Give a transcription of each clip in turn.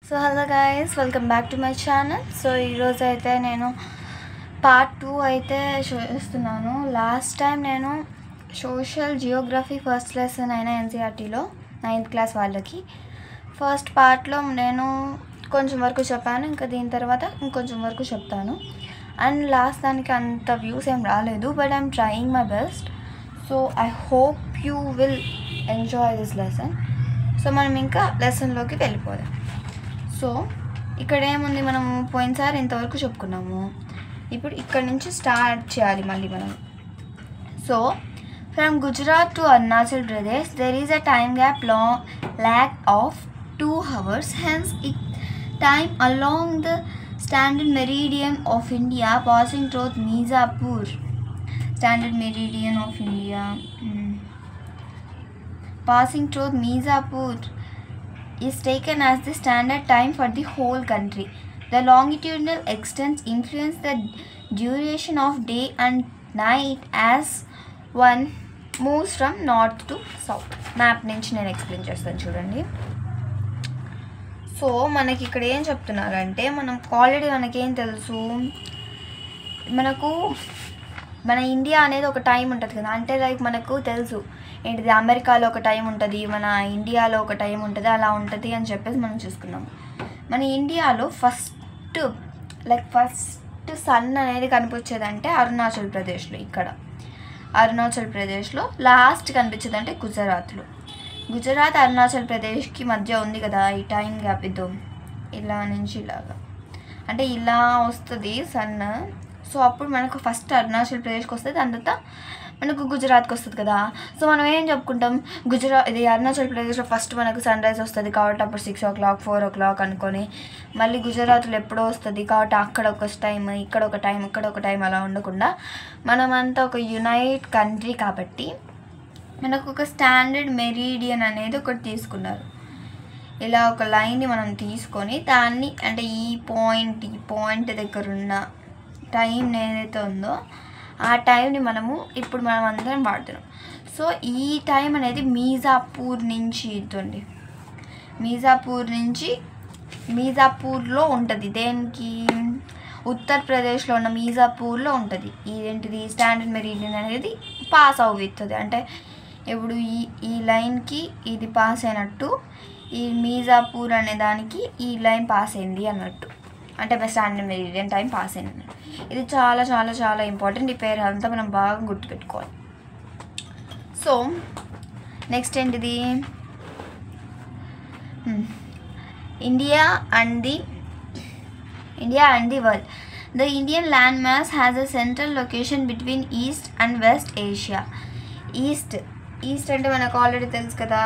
So hello guys, welcome back to my channel. So ఈరోజు అయితే నేను పార్ట్ 2 అయితే చూస్తున్నాను. లాస్ట్ టైం నేను సోషల్ జియోగ్రఫీ ఫస్ట్ లెసన్ అయిన ఎన్సీఆర్టీలో 9th క్లాస్ వాళ్ళకి ఫస్ట్ పార్ట్లో నేను కొంచెం వరకు చెప్పాను. ఇంకా దీని తర్వాత ఇంకొంచెం వరకు చెప్తాను. అండ్ లాస్ట్ దానికి అంత వ్యూస్ ఏం రాలేదు, but I'm trying my best. So I hope you will enjoy this lesson. So మనం ఇంకా లెసన్లోకి వెళ్ళిపోదాం. సో ఇక్కడ ఏముంది, మనము పోయినసారి ఇంతవరకు చెప్పుకున్నాము. ఇప్పుడు ఇక్కడ నుంచి స్టార్ట్ చేయాలి మళ్ళీ మనం. So from Gujarat to Arunachal Pradesh there is a time gap lack of 2 hours. Hence time along the standard meridian of India passing through Mirzapur. Standard meridian of India passing through Mirzapur is taken as the standard time for the whole country. The longitudinal extents influence the duration of day and night as one moves from north to south. Map నుంచి నేను explain చేస్తాను చూడండి. So మనకి ఇక్కడ ఏం చెప్తున్నారంటే, మనం already మనకేం తెలుసు, మన ఇండియా అనేది ఒక టైం ఉంటుంది కదా. అంటే లైక్ మనకు తెలుసు ఏంటిది, అమెరికాలో ఒక టైం ఉంటుంది, మన ఇండియాలో ఒక టైం ఉంటుంది, అలా ఉంటుంది అని చెప్పేసి మనం చూసుకున్నాం. మన ఇండియాలో ఫస్ట్ సన్ అనేది కనిపించేదంటే అరుణాచల్ ప్రదేశ్లో. ఇక్కడ అరుణాచల్ ప్రదేశ్లో లాస్ట్ కనిపించేది అంటే గుజరాత్ అరుణాచల్ ప్రదేశ్కి మధ్య ఉంది కదా ఈ టైం గ్యాప్. ఇదో ఇలా నుంచి ఇలాగా అంటే ఇలా వస్తుంది సన్. సో అప్పుడు మనకు ఫస్ట్ అరుణాచల్ ప్రదేశ్కి వస్తుంది, దాని తర్వాత మనకు గుజరాత్కి వస్తుంది కదా. సో మనం ఏం చెప్పుకుంటాం, ఇది అరుణాచల్ ప్రదేశ్లో ఫస్ట్ మనకు సన్ రైజ్ వస్తుంది కాబట్టి అప్పుడు 6 o'clock 4 o'clock అనుకొని, మళ్ళీ గుజరాత్లో ఎప్పుడో వస్తుంది కాబట్టి అక్కడ ఒక టైం, ఇక్కడ ఒక టైం, ఇక్కడ ఒక టైం, అలా ఉండకుండా మనమంతా ఒక యునైట్ కంట్రీ కాబట్టి మనకు ఒక స్టాండర్డ్ మెరీడియన్ అనేది ఒకటి తీసుకున్నారు. ఇలా ఒక లైన్ని మనం తీసుకొని దాన్ని అంటే ఈ పాయింట్ దగ్గర ఉన్న టైం ఏదైతే ఉందో ఆ టైంని ఇప్పుడు మనం అందరం వాడుతున్నాం. సో ఈ టైం అనేది మీజాపూర్ నుంచి ఇదండి, మీజాపూర్లో ఉంటుంది. దేనికి, ఉత్తరప్రదేశ్లో ఉన్న మీజాపూర్లో ఉంటుంది. ఇదేంటిది స్టాండర్డ్ మెరీడియన్ అనేది పాస్ అవుతుంది. అంటే ఇప్పుడు ఈ లైన్కి ఇది పాస్ అయినట్టు, ఈ మీజాపూర్ అనే దానికి ఈ లైన్ పాస్ అయింది అన్నట్టు, అంటే స్టాండర్డ్ మెరీడియన్ టైం పాస్ అయింది అన్నట్టు. ఇది చాలా చాలా చాలా ఇంపార్టెంట్. ఈ పేరు అంతా మనం బాగా గుర్తుపెట్టుకోవాలి. సో నెక్స్ట్ ఏంటిది, India and the world. The Indian landmass has a central location between East and West Asia. East అంటే మనకు ఆల్రెడీ తెలుసు కదా,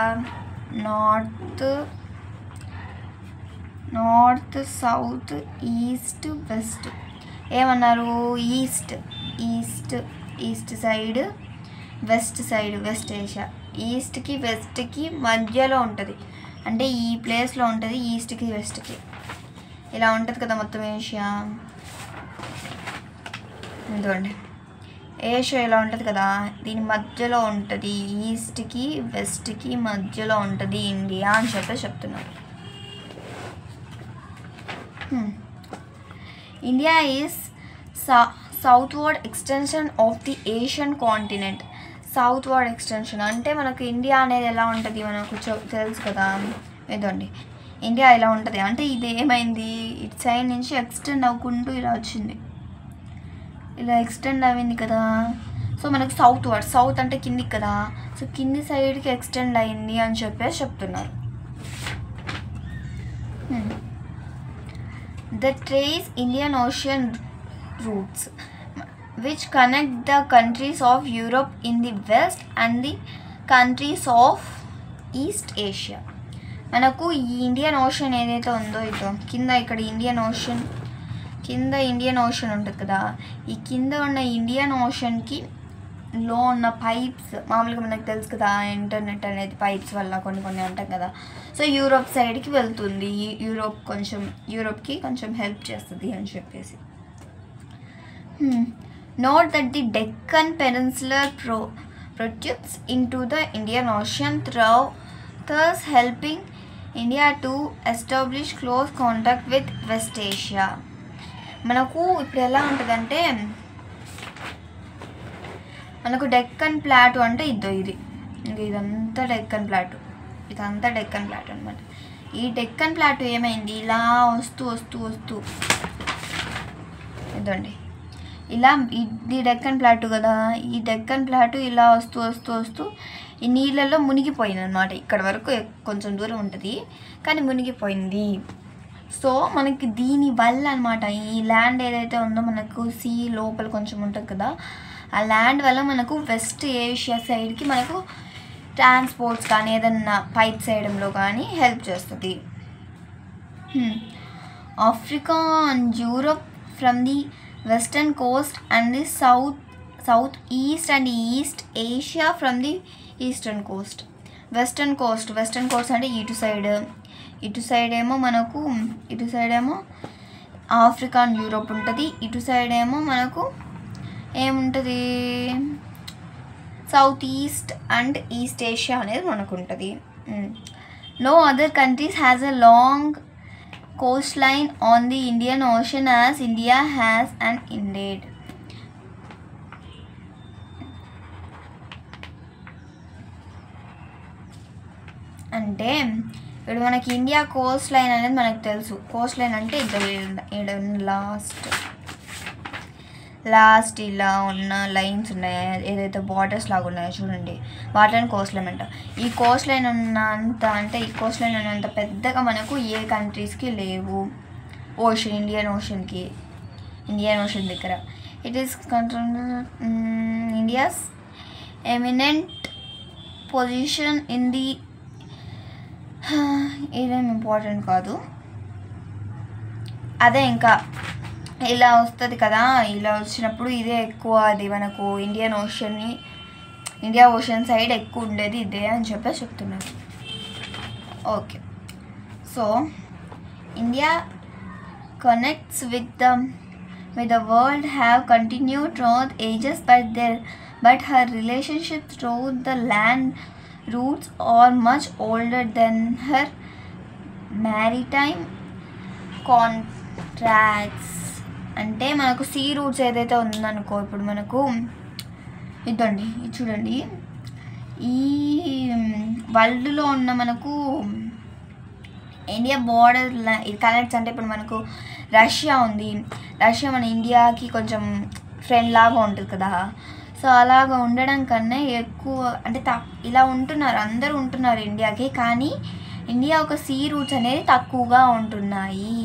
నార్త్ సౌత్ ఈస్ట్ వెస్ట్. ఏమన్నారు, ఈస్ట్ సైడ్ వెస్ట్ ఏషియా. ఈస్ట్కి వెస్ట్కి మధ్యలో ఉంటుంది, అంటే ఈ ప్లేస్లో ఉంటుంది. ఈస్ట్కి వెస్ట్కి ఇలా ఉంటుంది కదా మొత్తం ఏషియా. ఇదిగోండి ఏషియా ఇలా ఉంటుంది కదా, దీని మధ్యలో ఉంటుంది, ఈస్ట్కి వెస్ట్కి మధ్యలో ఉంటుంది ఇండియా అని చెప్తున్నారు. India is southward extension of the Asian continent. Southward extension అంటే మనకు ఇండియా అనేది ఎలా ఉంటుంది మనకు తెలుసు కదా. ఇదండి ఇండియా ఇలా ఉంటుంది. అంటే ఇది ఏమైంది, ఇటు సైడ్ నుంచి ఎక్స్టెండ్ అవ్వకుంటూ ఇలా వచ్చింది, ఇలా ఎక్స్టెండ్ అయింది కదా. సో మనకు సౌత్ అంటే కిందికి కదా, సో కింది సైడ్కి ఎక్స్టెండ్ అయింది అని చెప్పేసి చెప్తున్నారు. The trace Indian Ocean routes which connect the countries of Europe in the west and the countries of East Asia. మనకు ఈ ఇండియన్ ఓషన్ ఏదైతే ఉందో ఇదో కింద, ఇక్కడ ఇండియన్ ఓషన్ ఉంటుంది కదా. ఈ కింద ఉన్న ఇండియన్ ఓషన్కి లో ఉన్న పైప్స్, మామూలుగా మనకు తెలుసు కదా ఇంటర్నెట్ అనేది పైప్స్ వల్ల కొన్ని అంటాం కదా. సో యూరోప్ సైడ్కి వెళ్తుంది, యూరోప్కి కొంచెం హెల్ప్ చేస్తుంది అని చెప్పేసి. Note that the Deccan peninsular protrudes into the Indian Ocean, thus helping India to establish close contact with west Asia. మనకు ఇప్పుడు ఎలా ఉంటుందంటే మనకు డెక్కన్ ప్లాటూ అంటే ఇది ఇదంతా డెక్కన్ ప్లాటూ, ఇదంతా డెక్కన్ ప్లాటూ అనమాట. ఈ డెక్కన్ ప్లాటూ ఏమైంది, ఇలా వస్తూ ఇదండి ఇలా ఇది డెక్కన్ ప్లాటూ కదా, ఈ డెక్కన్ ప్లాటూ ఇలా వస్తూ ఈ నీళ్ళల్లో మునిగిపోయింది అనమాట. ఇక్కడ వరకు కొంచెం దూరం ఉంటుంది కానీ మునిగిపోయింది. సో మనకి దీనివల్ల అనమాట ఈ ల్యాండ్ ఏదైతే ఉందో మనకు సీ లోపల కొంచెం ఉంటుంది కదా, ఆ ల్యాండ్ వల్ల మనకు వెస్ట్ ఏషియా సైడ్కి మనకు ట్రాన్స్పోర్ట్స్ కానీ ఏదన్నా పైప్స్ వేయడంలో కానీ హెల్ప్ చేస్తుంది. Africa and Europe from the western Coast and the south east and east Asia from the eastern Coast. Western Coast అంటే ఇటు సైడ్ ఏమో మనకు ఆఫ్రికా అండ్ యూరోప్ ఉంటుంది, ఇటు సైడ్ ఏమో మనకు ఏముంటుంది south east and east Asia అనేది మనకు ఉంటుంది. No other countries has a long coastline on the Indian Ocean as India has and indeed. అంటే ఇప్పుడు మనకి ఇండియా కోస్ట్ లైన్ అనేది మనకు తెలుసు. కోస్ట్ లైన్ అంటే లాస్ట్ ఇలా ఉన్న లైన్స్ ఉన్నాయి ఏదైతే బార్డర్స్ లాగా ఉన్నాయో చూడండి, వాటిని కోస్ట్ లైన్ అంట. ఈ కోస్ట్ లైన్ ఉన్నంత పెద్దగా మనకు ఏ కంట్రీస్కి లేవు. ఇండియన్ ఓషన్ దగ్గర it is India's eminent position in the ఇదేం ఇంపార్టెంట్ కాదు, అదే ఇంకా ఇలా వస్తుంది కదా, ఇలా వచ్చినప్పుడు ఇదే ఎక్కువ, అది మనకు ఇండియా ఓషన్ సైడ్ ఎక్కువ ఉండేది ఇదే అని చెప్తున్నారు. Okay, so India connects with the world have continued throughout ages, but her relationships through the land routes are much older than her maritime contracts. అంటే మనకు సీ రూట్స్ ఏదైతే ఉందనుకో, ఇప్పుడు మనకు ఇదండి ఇది చూడండి, ఈ వరల్డ్లో ఉన్న మనకు ఇండియా బార్డర్ ఇది కనెక్ట్స్. అంటే ఇప్పుడు మనకు రష్యా ఉంది, రష్యా మన ఇండియాకి కొంచెం ఫ్రెండ్ లాగా ఉంటుంది కదా, సో అలాగా ఉండడం కన్నా ఎక్కువ అంటే ఇలా ఉంటున్నారు, అందరూ ఉంటున్నారు ఇండియాకి, కానీ ఇండియా ఒక సీ రూట్స్ అనేది తక్కువగా ఉంటున్నాయి.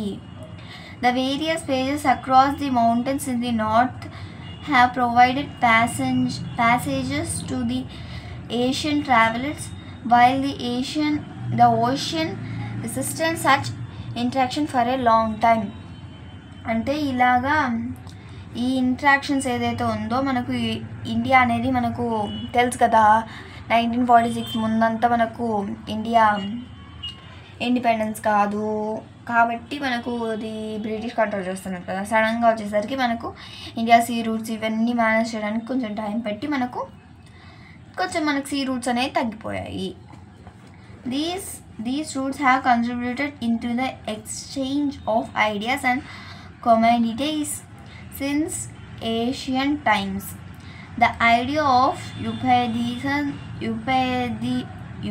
The various passages across the mountains in the north have provided passages to the Asian travelers, while the ocean resisted such interaction for a long time. అంటే ఇలాగా ఈ ఇంట్రాక్షన్స్ ఏదైతే ఉందో మనకు ఇండియా అనేది మనకు తెలుసు కదా, 1946 ముందంతా మనకు ఇండియా ఇండిపెండెన్స్ కాదు కాబట్టి మనకు అది బ్రిటిష్ కంట్రోల్ చేస్తున్నారు కదా. సడన్గా వచ్చేసరికి మనకు ఇండియా సీ రూట్స్ ఇవన్నీ మేనేజ్ చేయడానికి కొంచెం టైం పెట్టి మనకు సీ రూట్స్ అనేవి తగ్గిపోయాయి. These routes have contributed into the exchange of ideas and commodities since ancient times. The idea of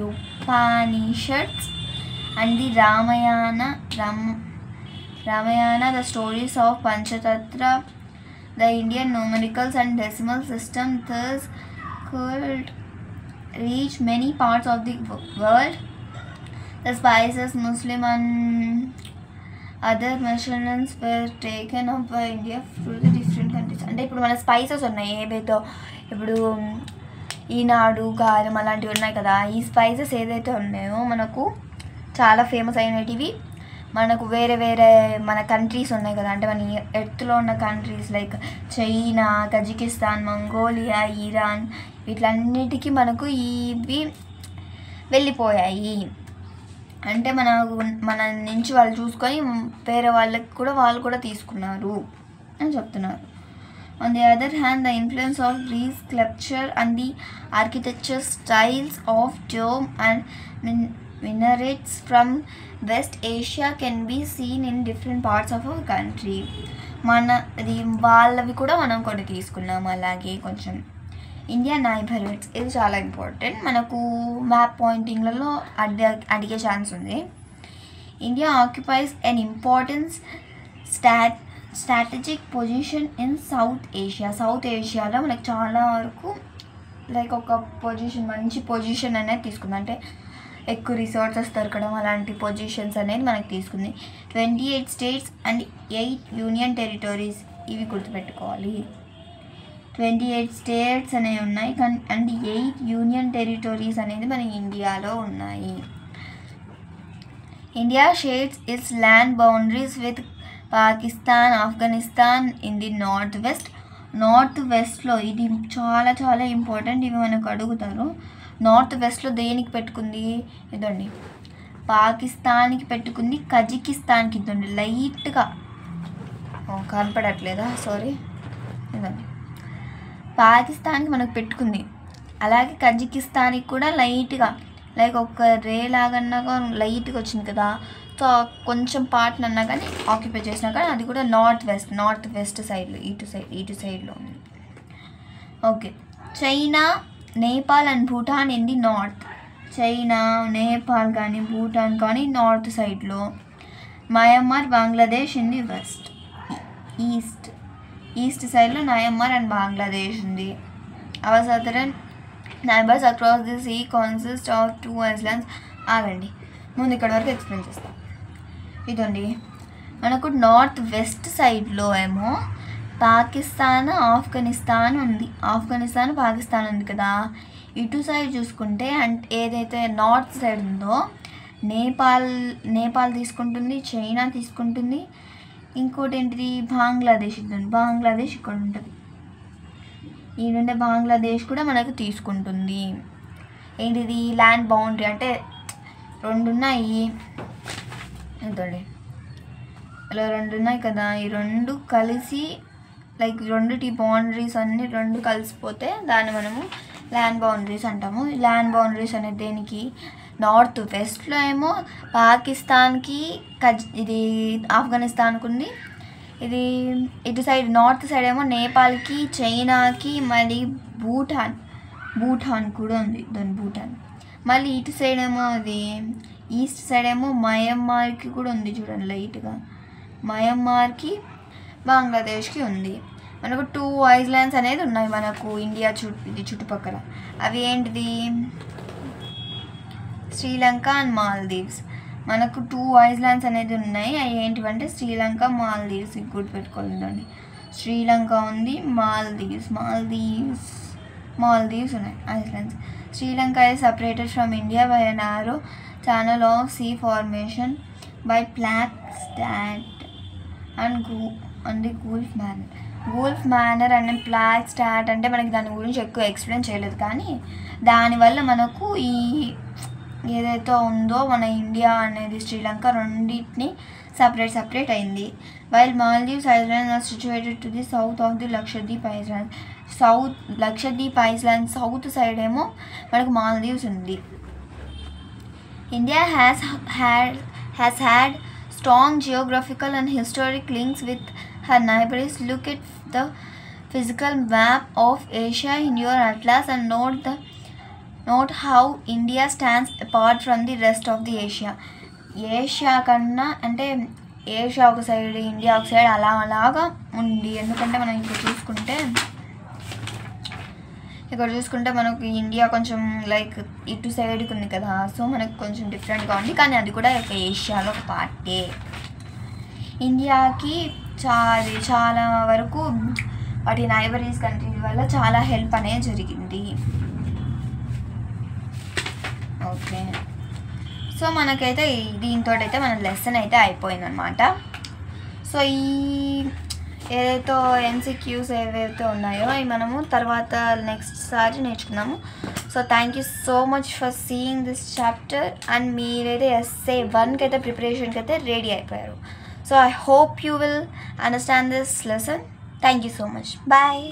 Upanishads and the Ramayana, the stories of Panchatattva, the Indian numericals and decimal system thus could reach many parts of the world. The spices, Muslim and other measurements were taken up by India through the different countries. అంటే ఇప్పుడు మన spices ఉన్నాయి ఏవైతే ఇప్పుడు ఈనాడు గారం అలాంటివి ఉన్నాయి కదా, ఈ స్పైసెస్ ఏదైతే ఉన్నాయో మనకు చాలా ఫేమస్ అయినటివి మనకు వేరే మన కంట్రీస్ ఉన్నాయి కదా, అంటే మన ఎర్త్లో ఉన్న countries like China, Kazakhstan, Mongolia, Iran వీటన్నిటికీ మనకు ఇవి వెళ్ళిపోయాయి. అంటే మన నుంచి వాళ్ళు చూసుకొని వేరే వాళ్ళకి కూడా వాళ్ళు కూడా తీసుకున్నారు అని చెప్తున్నారు. On the other hand, the influence of Greek sculpture and the architecture styles of Rome and minarets from West Asia can be seen in different parts of our country. మనది వాళ్ళవి కూడా మనం కొన్ని తీసుకున్నాము. అలాగే కొంచెం ఇండియా నైబర్హుడ్స్, ఇది చాలా ఇంపార్టెంట్, మనకు మ్యాప్ పాయింటింగ్లలో అడిగే ఛాన్స్ ఉంది. India occupies an important strategic position in south Asia. South ఏషియాలో మనకు చాలా వరకు లైక్ ఒక పొజిషన్, మంచి పొజిషన్ అనేది తీసుకుంది. అంటే ఎక్కువ రిసోర్సెస్ దొరకడం అలాంటి పొజిషన్స్ అనేది మనకు తీసుకుంది. 28 స్టేట్స్ అండ్ 8 యూనియన్ టెరిటరీస్, ఇవి గుర్తుపెట్టుకోవాలి. 28 స్టేట్స్ అనేవి ఉన్నాయి అండ్ 8 యూనియన్ టెరిటరీస్ అనేది మన ఇండియాలో ఉన్నాయి. India shares its land boundaries with Pakistan, Afghanistan in the north వెస్ట్లో ఇది చాలా చాలా ఇంపార్టెంట్, ఇవి మనకు అడుగుతారు. నార్త్ వెస్ట్లో దేనికి పెట్టుకుంది? ఇదండి, పాకిస్తాన్కి పెట్టుకుంది, కజకిస్తాన్కి ఇదండి, లైట్గా కనపడట్లేదా, సారీ, ఇదండి పాకిస్తాన్కి మనకు పెట్టుకుంది. అలాగే కజకిస్తాన్కి కూడా లైట్గా లైక్ ఒక రే లాగన్నా లైట్గా వచ్చింది కదా, సో కొంచెం పార్ట్ అన్నా కానీ ఆక్యుపై చేసినా కానీ అది కూడా నార్త్ వెస్ట్ సైడ్లో, ఇటు సైడ్లో ఉంది. Okay, China, Nepal and Bhutan in the north. China, Nepal కానీ భూటాన్ కానీ నార్త్ సైడ్లో. Myanmar, Bangladesh in the west, east సైడ్లో మయన్మార్ అండ్ బంగ్లాదేశ్ ఉంది. Our southern neighbours across the sea consist of 2 islands. ఆగండి, ముందు ఇక్కడ వరకు ఎక్స్ప్లెయిన్ చేస్తాం. ఇదండి, మనకు నార్త్ వెస్ట్ సైడ్లో ఏమో పాకిస్తాన్, ఆఫ్ఘనిస్తాన్ ఉంది. పాకిస్తాన్ ఉంది కదా. ఇటు సైడ్ చూసుకుంటే అంటే ఏదైతే నార్త్ సైడ్ ఉందో నేపాల్ తీసుకుంటుంది, చైనా తీసుకుంటుంది, ఇంకోటి ఏంటిది బంగ్లాదేశ్ ఉంటుంది. బంగ్లాదేశ్ ఇక్కడ ఉంటుంది. ఈ నుండి బంగ్లాదేశ్ కూడా మనకు తీసుకుంటుంది. ఏంటిది ల్యాండ్ బౌండరీ అంటే 2 ఉన్నాయి. ఎంతండి, ఇలా 2 ఉన్నాయి కదా, ఈ 2 కలిసి లైక్ 2 బౌండరీస్ అన్నీ 2 కలిసిపోతే దాన్ని మనము ల్యాండ్ బౌండరీస్ అంటాము. ఈ ల్యాండ్ బౌండరీస్ అనేది దేనికి? నార్త్ వెస్ట్లో ఏమో పాకిస్తాన్కి ఇది ఆఫ్ఘనిస్తాన్కి ఉంది. ఇది ఇటు సైడ్ నార్త్ సైడ్ ఏమో నేపాల్కి, చైనాకి, మళ్ళీ భూటాన్ కూడా ఉంది, దాని భూటాన్. మళ్ళీ ఇటు సైడ్ ఏమో అది ఈస్ట్ సైడ్ ఏమో మయన్మార్కి కూడా ఉంది, చూడండి లైట్గా మయన్మార్కి, బంగ్లాదేశ్కి ఉంది. మనకు 2 ఐలాండ్స్ అనేది ఉన్నాయి మనకు ఇండియా చుట్టుపక్కల. అవి ఏంటిది? శ్రీలంక అండ్ మాల్దీవ్స్. మనకు 2 ఐలాండ్స్ అనేది ఉన్నాయి. అవి ఏంటివంటే శ్రీలంక, మాల్దీవ్స్, గుర్తుపెట్టుకోవాలండి. శ్రీలంక ఉంది, మాల్దీవ్స్ ఉన్నాయి islands. Sri Lanka is separated from India by a narrow channel of sea formation by Black Strait and the Gulf Manor and Black Strait అంటే మనకి దాని గురించి ఎక్కువ ఎక్స్ప్లెయిన్ చేయలేదు, కానీ దానివల్ల మనకు ఈ ఏదైతే ఉందో మన ఇండియా అనేది శ్రీలంక రెండింటిని సపరేట్ అయింది. While Maldives islands are situated to the south of the Lakshadweep islands. Lakshadweep island south side ఏమో మనకు మాల్దీవ్స్ ఉంది. India has had strong geographical and historic links with her neighbors. Look at the physical map of Asia in your atlas and note how India stands apart from the rest of the Asia. Asia కన్నా అంటే Asia ఒక side, India ఒక side అలాగా ఉంది. ఎందుకంటే మనం ఇక్కడ చూసుకుంటే మనకు ఇండియా కొంచెం లైక్ ఇటు సైడ్కి ఉంది కదా, సో మనకు కొంచెం డిఫరెంట్గా ఉంది, కానీ అది కూడా ఒక ఏషియాలో ఒక పార్టే. ఇండియాకి చాలా వరకు వాటి నైబరీస్ కంట్రీస్ వల్ల చాలా హెల్ప్ అనేది జరిగింది. ఓకే, సో మనకైతే దీంతో అయితే మన లెసన్ అయితే అయిపోయిందనమాట. సో ఈ ఏదైతే ఎంసీక్యూస్ ఏవైతే ఉన్నాయో అవి మనము తర్వాత నెక్స్ట్ సారి నేర్చుకున్నాము. So thank you so much for seeing this chapter. And మీరైతే essay 1కి అయితే ప్రిపరేషన్కి అయితే రెడీ అయిపోయారు. So I hope you will understand this lesson. Thank you so much. Bye.